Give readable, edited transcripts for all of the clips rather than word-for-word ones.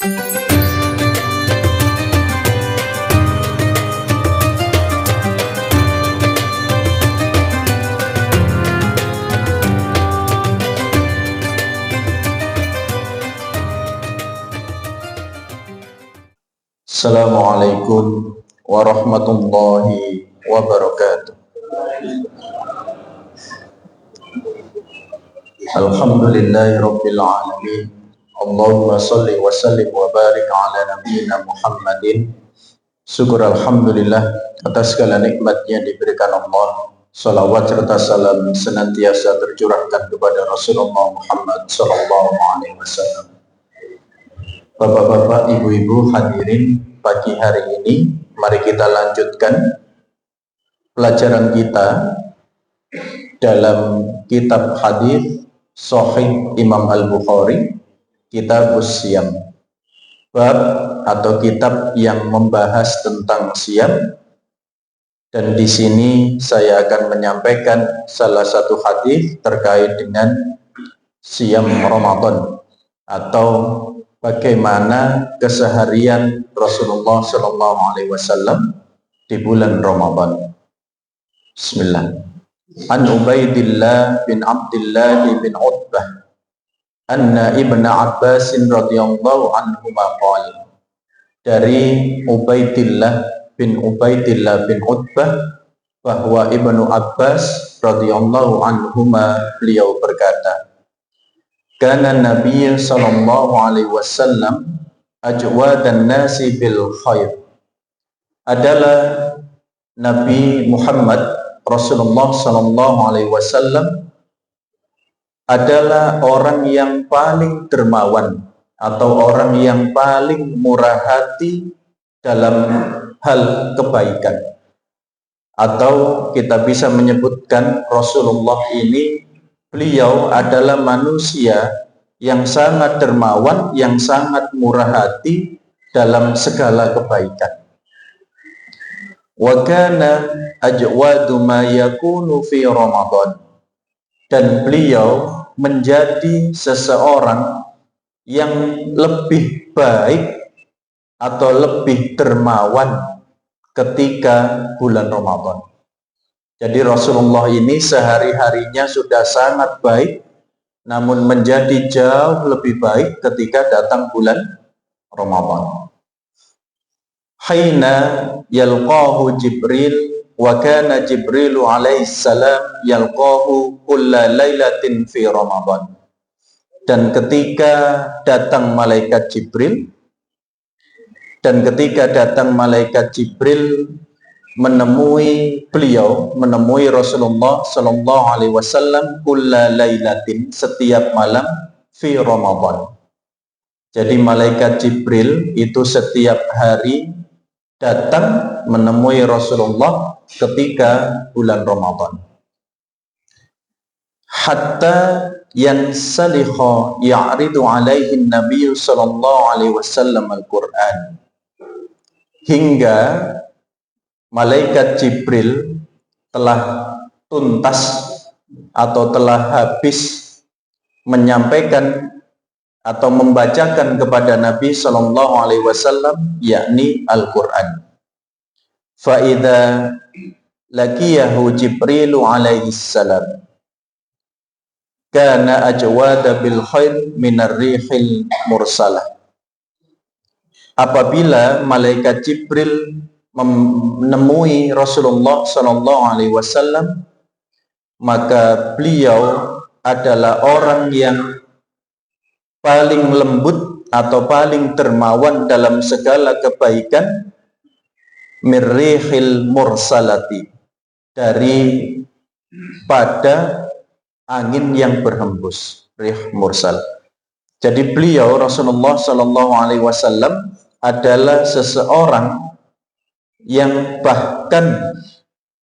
Assalamualaikum warahmatullahi wabarakatuh. Alhamdulillahi rabbil alamin. Allahumma salli wa sallim wa barik ala nabiyyina Muhammadin. Syukur alhamdulillah atas segala nikmat yang diberikan Allah. Salawat serta salam senantiasa tercurahkan kepada Rasulullah Muhammad sallallahu alaihi wasallam. Bapak-bapak, ibu-ibu hadirin, pagi hari ini mari kita lanjutkan pelajaran kita dalam kitab hadis Sahih Imam Al-Bukhari, Kitab Siyam, bab atau kitab yang membahas tentang siam. Dan di sini saya akan menyampaikan salah satu hadis terkait dengan siam Ramadan atau bagaimana keseharian Rasulullah Shallallahu Alaihi Wasallam di bulan Ramadan. Bismillah. An Ubaidillah bin Abdullah bin Utbah anna ibn Abbas radhiyallahu anhu qala, dari Ubaidillah bin Utbah bahwa Ibnu Abbas radhiyallahu anhuma beliau berkata, Kana Nabi sallallahu alaihi wasallam ajwadan nasi bil khair. Adalah Nabi Muhammad Rasulullah sallallahu alaihi wasallam adalah orang yang paling dermawan atau orang yang paling murah hati dalam hal kebaikan. Atau kita bisa menyebutkan Rasulullah ini, beliau adalah manusia yang sangat dermawan, yang sangat murah hati dalam segala kebaikan. Wa kana ajwadu ma yakunu fi Ramadan. Dan beliau menjadi seseorang yang lebih baik atau lebih dermawan ketika bulan Ramadan. Jadi Rasulullah ini sehari-harinya sudah sangat baik, namun menjadi jauh lebih baik ketika datang bulan Ramadan. Haina yalqahu Jibril wa kana Jibrilu alaihi salam yalqahu kulla lailatin fi Ramadan. Dan ketika datang malaikat Jibril menemui beliau, menemui Rasulullah sallallahu alaihi wasallam kulla lailatin, setiap malam fi Ramadan. Jadi malaikat Jibril itu setiap hari datang menemui Rasulullah ketika bulan Ramadan. Hatta yansalikha ya'ridu alaihi Nabi sallallahu alaihi wasallam Al-Qur'an. Hingga malaikat Jibril telah tuntas atau telah habis menyampaikan atau membacakan kepada Nabi Sallallahu Alaihi Wasallam, yakni Al-Quran. Fa'idha lakiyahu Jibrilu alaihi salam kana ajwada bil khair minar rihil mursalah. Apabila malaikat Jibril menemui Rasulullah Sallallahu Alaihi Wasallam, maka beliau adalah orang yang paling lembut atau paling dermawan dalam segala kebaikan, mirrihil mursalati, daripada angin yang berhembus, rih mursal. Jadi beliau Rasulullah Sallallahu Alaihi Wasallam adalah seseorang yang bahkan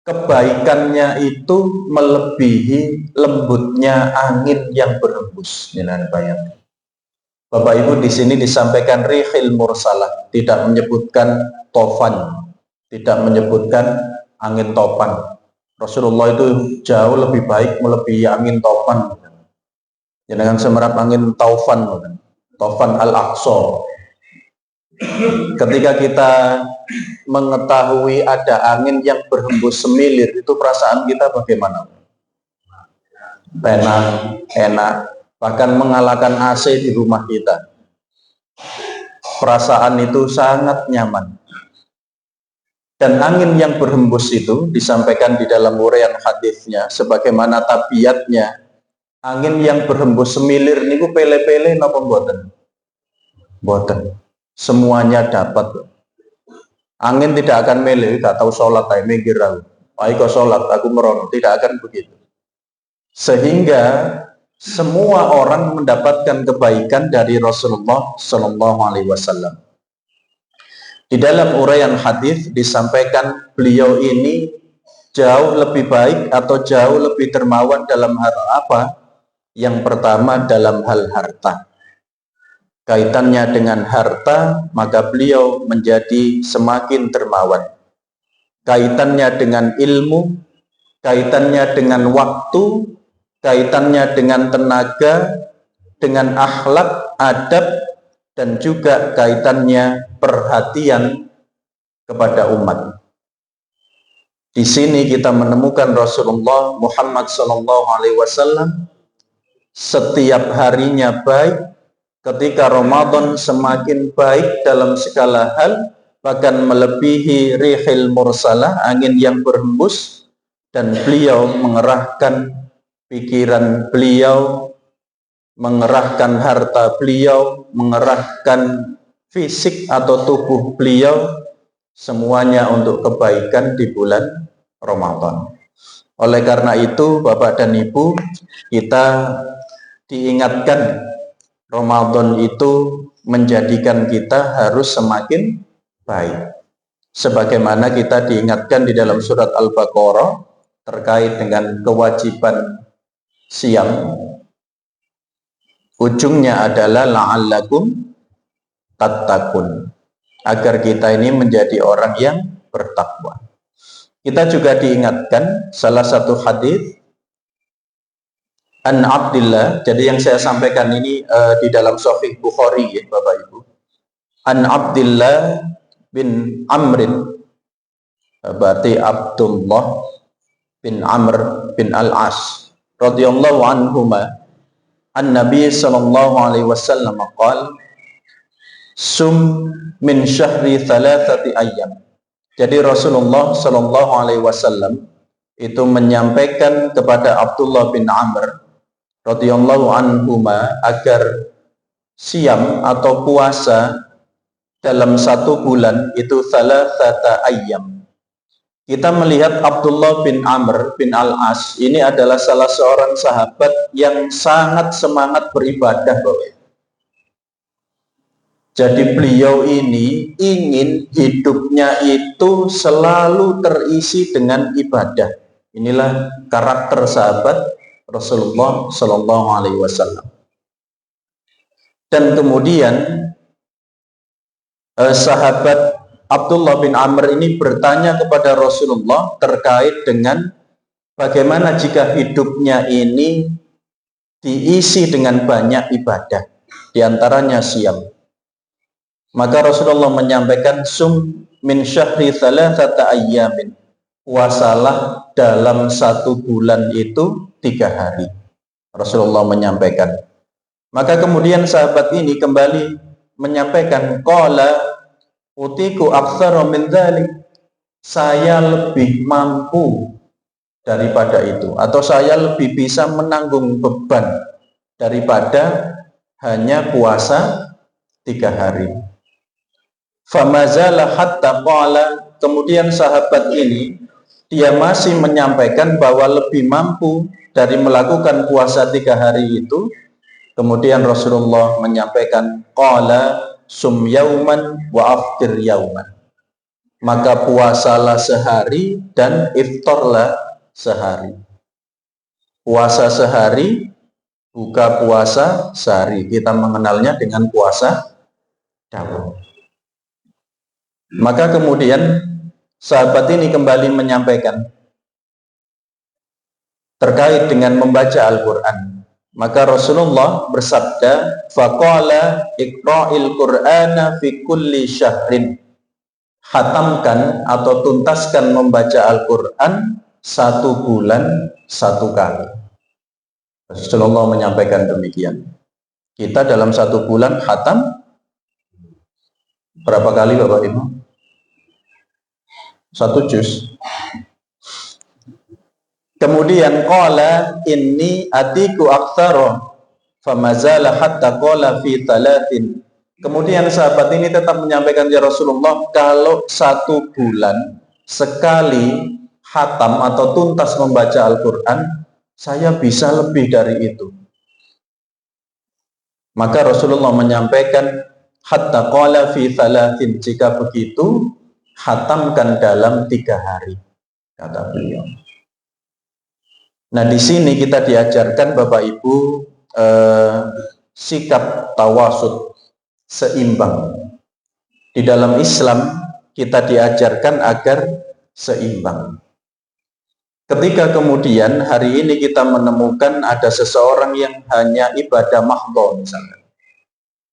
kebaikannya itu melebihi lembutnya angin yang berhembus. Bayangkan. Bapak Ibu, di sini disampaikan rihil mursalah, tidak menyebutkan tofan, tidak menyebutkan angin topan. Rasulullah itu jauh lebih baik melebihi angin topan. Jangan semerap angin taufan, tofan al-aqsa. Ketika kita mengetahui ada angin yang berhembus semilir, itu perasaan kita bagaimana? Tenang, enak, bahkan mengalahkan AC di rumah kita. Perasaan itu sangat nyaman. Dan angin yang berhembus itu disampaikan di dalam uraian hadisnya sebagaimana tabiatnya. Angin yang berhembus semilir niku pele-pele napa mboten? Mboten. Semuanya dapat. Angin tidak akan mele, gak tahu sholat ae minggir aku. Ayo sholat, aku merono, tidak akan begitu. Sehingga semua orang mendapatkan kebaikan dari Rasulullah Shallallahu Alaihi Wasallam. Di dalam uraian hadis disampaikan beliau ini jauh lebih baik atau jauh lebih dermawan dalam hal apa? Yang pertama dalam hal harta. Kaitannya dengan harta, maka beliau menjadi semakin dermawan. Kaitannya dengan ilmu, kaitannya dengan waktu, kaitannya dengan tenaga, dengan akhlak, adab, dan juga kaitannya perhatian kepada umat. Di sini kita menemukan Rasulullah Muhammad SAW setiap harinya baik. Ketika Ramadan semakin baik dalam segala hal, bahkan melebihi rihil mursalah, angin yang berhembus, dan beliau mengerahkan pikiran beliau, mengerahkan harta beliau, mengerahkan fisik atau tubuh beliau, semuanya untuk kebaikan di bulan Ramadan. Oleh karena itu, Bapak dan Ibu, kita diingatkan Ramadan itu menjadikan kita harus semakin baik. Sebagaimana kita diingatkan di dalam surat Al-Baqarah terkait dengan kewajiban siam. Ujungnya adalah la'allakum tattaqun. Agar kita ini menjadi orang yang bertakwa. Kita juga diingatkan salah satu hadis An Abdillah, jadi yang saya sampaikan ini di dalam Sahih Bukhari ya Bapak Ibu. An Abdillah bin Amrin, berarti Abdullah bin Amr bin Al-As radhiyallahu anhuma, an-Nabi sallallahu alaihi wasallam qala sum min syahri thalathati ayyam. Jadi Rasulullah sallallahu alaihi wasallam itu menyampaikan kepada Abdullah bin Amr radhiyallahu anhuma agar siam atau puasa dalam satu bulan itu thalathata ayyam. Kita melihat Abdullah bin Amr bin Al-As ini adalah salah seorang sahabat yang sangat semangat beribadah, Bapak. Jadi beliau ini ingin hidupnya itu selalu terisi dengan ibadah. Inilah karakter sahabat Rasulullah Shallallahu Alaihi Wasallam. Dan kemudian sahabat Abdullah bin Amr ini bertanya kepada Rasulullah terkait dengan bagaimana jika hidupnya ini diisi dengan banyak ibadah, diantaranya siam. Maka Rasulullah menyampaikan sum min syahri thalathata ayyamin, puasalah dalam satu bulan itu 3 hari. Rasulullah menyampaikan. Maka kemudian sahabat ini kembali menyampaikan, qala utiku aktsara min dzalik, saya lebih mampu daripada itu, atau saya lebih bisa menanggung beban daripada hanya puasa 3 hari. Famazala hatta qala, kemudian sahabat ini dia masih menyampaikan bahwa lebih mampu dari melakukan puasa 3 hari itu. Kemudian Rasulullah menyampaikan qala sum yauman wa aftir yauman, maka puasalah sehari dan iftarlah sehari. Puasa sehari, buka puasa sehari. Kita mengenalnya dengan puasa Daud. Maka kemudian sahabat ini kembali menyampaikan terkait dengan membaca Al-Quran. Maka Rasulullah bersabda, faqala iqra'il Qur'ana fi kulli syahrin. Khatamkan atau tuntaskan membaca Al-Quran 1 bulan 1 kali. Rasulullah menyampaikan demikian. Kita dalam 1 bulan khatam berapa kali Bapak Ibu? 1 juz. Kemudian qala inni atiku aktsara famazala hatta qala fi talatin. Kemudian sahabat ini tetap menyampaikan, ya Rasulullah, kalau 1 bulan sekali khatam atau tuntas membaca Al-Quran, saya bisa lebih dari itu. Maka Rasulullah menyampaikan, hatta qala fi thalathin, jika begitu khatamkan dalam 3 hari, kata beliau. Nah, di sini kita diajarkan Bapak Ibu sikap tawasud, seimbang. Di dalam Islam kita diajarkan agar seimbang. Ketika kemudian hari ini kita menemukan ada seseorang yang hanya ibadah mahdhah misalnya,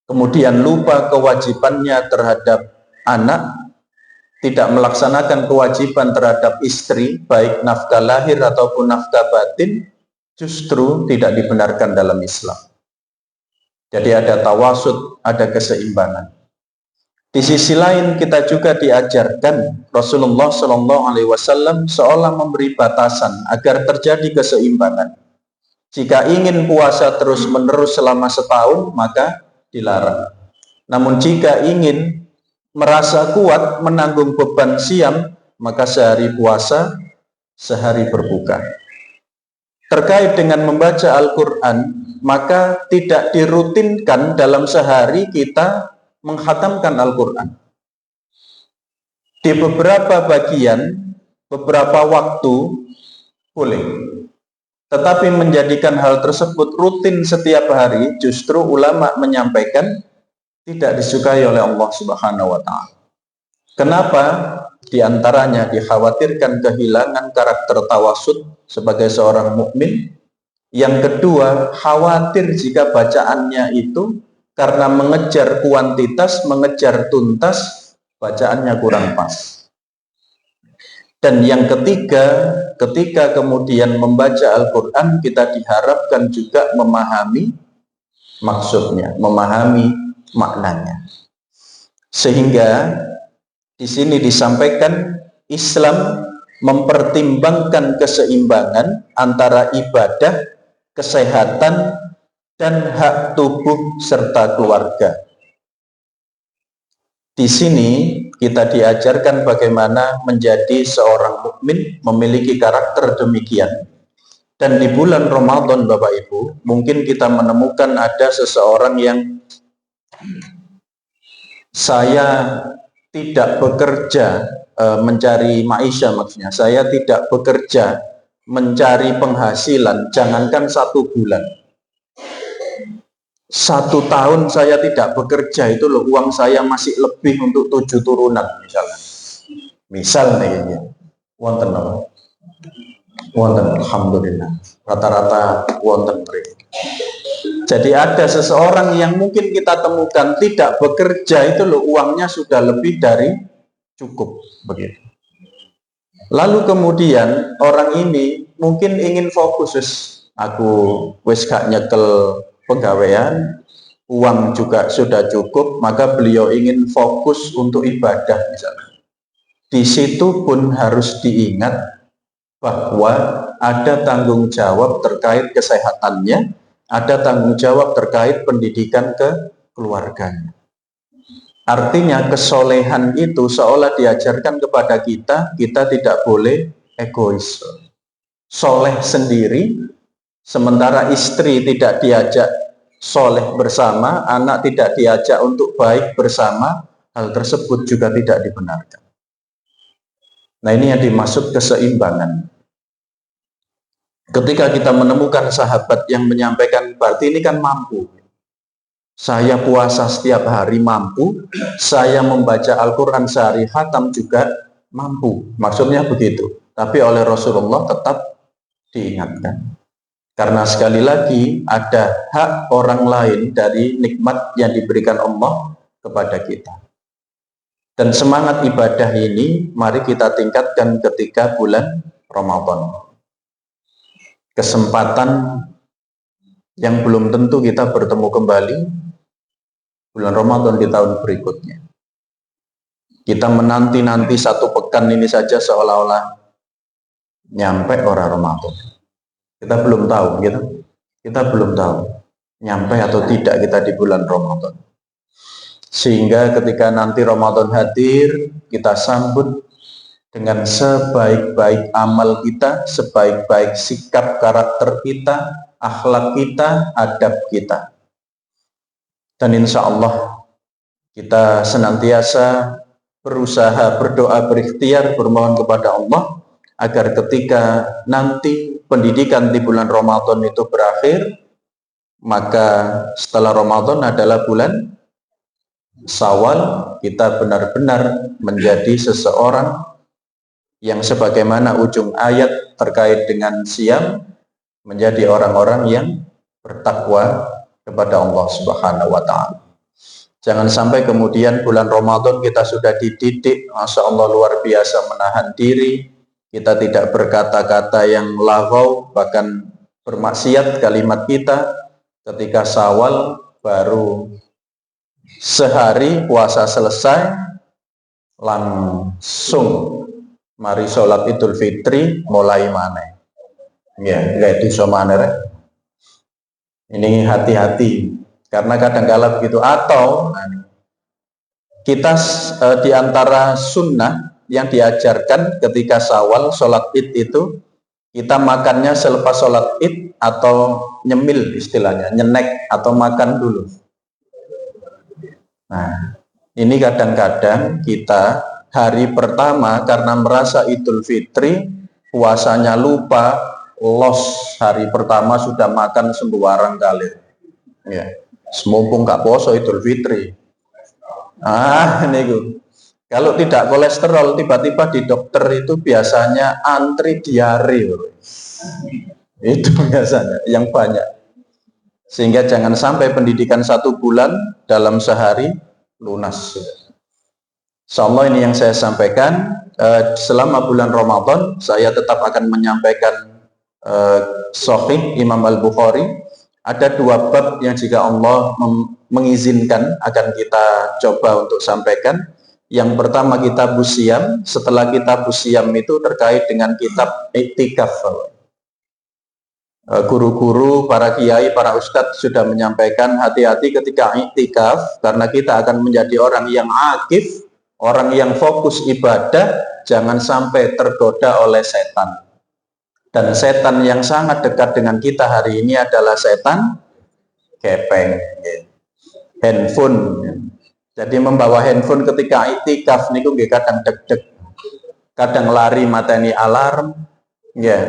kemudian lupa kewajibannya terhadap anak, tidak melaksanakan kewajiban terhadap istri, baik nafkah lahir ataupun nafkah batin, justru tidak dibenarkan dalam Islam. Jadi ada tawasud, ada keseimbangan. Di sisi lain kita juga diajarkan Rasulullah SAW seolah memberi batasan agar terjadi keseimbangan. Jika ingin puasa terus-menerus selama setahun, maka dilarang. Namun jika ingin merasa kuat menanggung beban siam, maka sehari puasa, sehari berbuka. Terkait dengan membaca Al-Quran, maka tidak dirutinkan dalam sehari kita menghatamkan Al-Quran. Di beberapa bagian, beberapa waktu boleh. Tetapi menjadikan hal tersebut rutin setiap hari, justru ulama menyampaikan tidak disukai oleh Allah Subhanahu wa Ta'ala. Kenapa? Di antaranya dikhawatirkan kehilangan karakter tawasud sebagai seorang mukmin. Yang kedua, khawatir jika bacaannya itu karena mengejar kuantitas, mengejar tuntas, bacaannya kurang pas. Dan yang ketiga, ketika kemudian membaca Al-Quran, kita diharapkan juga memahami maksudnya, memahami maknanya. Sehingga di sini disampaikan Islam mempertimbangkan keseimbangan antara ibadah, kesehatan, dan hak tubuh serta keluarga. Di sini kita diajarkan bagaimana menjadi seorang mukmin memiliki karakter demikian. Dan di bulan Ramadan Bapak Ibu, mungkin kita menemukan ada seseorang yang saya tidak bekerja mencari maisha, maksudnya saya tidak bekerja mencari penghasilan, jangankan 1 bulan, 1 tahun saya tidak bekerja, itu loh uang saya masih lebih untuk 7 turunan misalnya. Misal nih ini, wonten apa? Wonten, alhamdulillah, rata-rata wonten. Jadi ada seseorang yang mungkin kita temukan tidak bekerja, itu loh uangnya sudah lebih dari cukup begitu. Lalu kemudian orang ini mungkin ingin fokus, aku wis gak nyekel pegawaian, uang juga sudah cukup, maka beliau ingin fokus untuk ibadah misalnya. Di situ pun harus diingat bahwa ada tanggung jawab terkait kesehatannya, ada tanggung jawab terkait pendidikan ke keluarganya. Artinya kesolehan itu seolah diajarkan kepada kita tidak boleh egois. Soleh sendiri, sementara istri tidak diajak soleh bersama, anak tidak diajak untuk baik bersama, hal tersebut juga tidak dibenarkan. Nah, ini yang dimaksud keseimbangan. Ketika kita menemukan sahabat yang menyampaikan, berarti ini kan mampu. Saya puasa setiap hari mampu, saya membaca Al-Quran sehari khatam juga mampu. Maksudnya begitu. Tapi oleh Rasulullah tetap diingatkan. Karena sekali lagi ada hak orang lain dari nikmat yang diberikan Allah kepada kita. Dan semangat ibadah ini mari kita tingkatkan ketika bulan Ramadan. Kesempatan yang belum tentu kita bertemu kembali bulan Ramadan di tahun berikutnya. Kita menanti-nanti satu pekan ini saja seolah-olah nyampe orang Ramadan. Kita belum tahu gitu. Kita belum tahu nyampe atau tidak kita di bulan Ramadan. Sehingga ketika nanti Ramadan hadir, kita sambut dengan sebaik-baik amal kita, sebaik-baik sikap karakter kita, akhlak kita, adab kita. Dan insya Allah kita senantiasa berusaha, berdoa, berikhtiar, bermohon kepada Allah agar ketika nanti pendidikan di bulan Ramadan itu berakhir, maka setelah Ramadan adalah bulan Syawal, kita benar-benar menjadi seseorang yang sebagaimana ujung ayat terkait dengan siam, menjadi orang-orang yang bertakwa kepada Allah Subhanahu wa Ta'ala. Jangan sampai kemudian bulan Ramadan kita sudah dididik, Masya Allah luar biasa menahan diri, kita tidak berkata-kata yang lagau, bahkan bermaksiat kalimat kita. Ketika Syawal baru sehari puasa selesai, langsung mari sholat Idul Fitri mulai mana? Ya, nggak itu somane. Ini hati-hati, karena kadang-kala begitu. Atau kita di antara sunnah yang diajarkan ketika Syawal sholat Id itu, kita makannya selepas sholat Id atau nyemil istilahnya, nyenek atau makan dulu. Nah, ini kadang-kadang kita hari pertama karena merasa Idul Fitri, puasanya lupa, los hari pertama sudah makan sembarang kali. Ya, semumpung gak poso Idul Fitri. Ini kalau tidak kolesterol, tiba-tiba di dokter itu biasanya antri diare. Itu biasanya yang banyak. Sehingga jangan sampai pendidikan 1 bulan dalam sehari lunas. Insyaallah ini yang saya sampaikan. Selama bulan Ramadan saya tetap akan menyampaikan Sahih Imam Al-Bukhari. Ada 2 bab yang jika Allah mengizinkan akan kita coba untuk sampaikan. Yang pertama kitab Siam. Setelah kitab Siam itu terkait dengan kitab Iktikaf. Guru-guru, para kiai, para ustadz sudah menyampaikan hati-hati ketika iktikaf, karena kita akan menjadi orang yang akif, orang yang fokus ibadah, jangan sampai tergoda oleh setan. Dan setan yang sangat dekat dengan kita hari ini adalah setan kepeng, handphone. Jadi membawa handphone ketika iktikaf niku nggih kadang deg-deg, kadang lari mateni alarm, ya.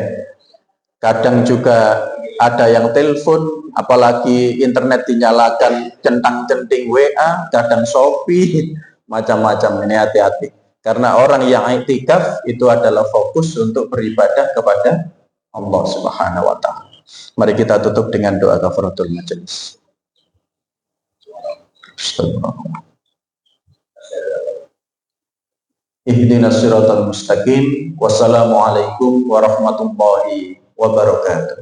Kadang juga ada yang telepon, apalagi internet dinyalakan centang-centing WA, kadang Shopee, macam-macam. Ini hati-hati. Karena orang yang iktikaf itu adalah fokus untuk beribadah kepada Allah Subhanahu wa Ta'ala. Mari kita tutup dengan doa kafaratul majelis. Ihdinas siratal mustaqim. Wassalamualaikum warahmatullahi wabarakatuh.